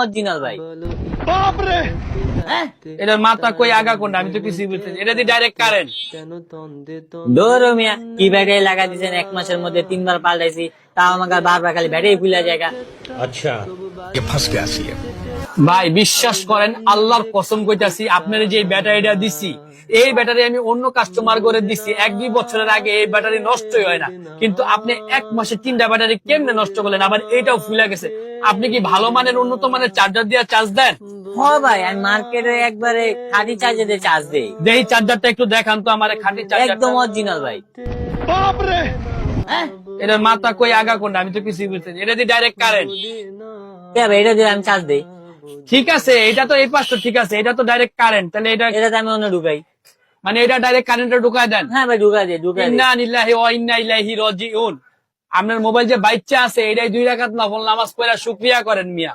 Original ভাই। হ্যাঁ, এটার মাথা কই আগা কোনটা আমি তো কিছুই বুঝতেছি। এটা দিয়ে ডাইরেক্ট কারেন্ট। ধরো মিয়া, কি ব্যাটারি লাগা দিয়েছেন 1 মাসের মধ্যে 3 বার পাল্টাইছি, তাও আমাকে বারবার খালি ব্যাটারি খুলে জায়গা। अच्छा ये फंस गया सी है। ভাই বিশ্বাস করেন, আল্লাহর কসম কইতাছি, আপনার যে ব্যাটারিটা দিছি, এই ব্যাটারি আমি অন্য কাস্টমার করে দিছি 1-2 বছরের আগে, এই ব্যাটারি নষ্টই হয় না। কিন্তু আপনি 1 মাসে 3টা ব্যাটারি কেমনে নষ্ট করলেন? আবার এইটাও ফুলে গেছে। আপনি কি ভালো মানের উন্নত মানের চার্জার দিয়ে চার্জ দেন? হ ভাই, আমি মার্কেটে একবারে খাঁটি চার্জে দিয়ে চার্জ দেই। দেই চার্জারটা একটু দেখান তো আমার খাঁটি চার্জার। একদম অরিজিনাল ভাই। হ্যাঁ, এটার মাথা কই আগা কোনটা আমি তো কিছুই বুঝতেছি। এটা দিয়ে ডাইরেক্ট কারেন্ট। ভাই এটা দিয়ে আমি চার্জ দেই। ঠিক আছে, এটা তো এই পাশটা ঠিক আছে, এটা তো ডাইরেক্ট কারেন্ট। তাহলে এটা এটাতে আমি অন্য ঢুকাই। মানে এটা ডাইরেক্ট কারেন্টে ঢুকায় দেন? হ্যাঁ ভাই, ঢুকাই দিই ঢুকাই দিই। ইন্না লিল্লাহি ওয়া ইন্না ইলাইহি রাজিউন। আপনার মোবাইল যে বাচ্চা আছে, এটাই 2 রাকাত নফল নামাজ পড়া শুকরিয়া করেন মিয়া।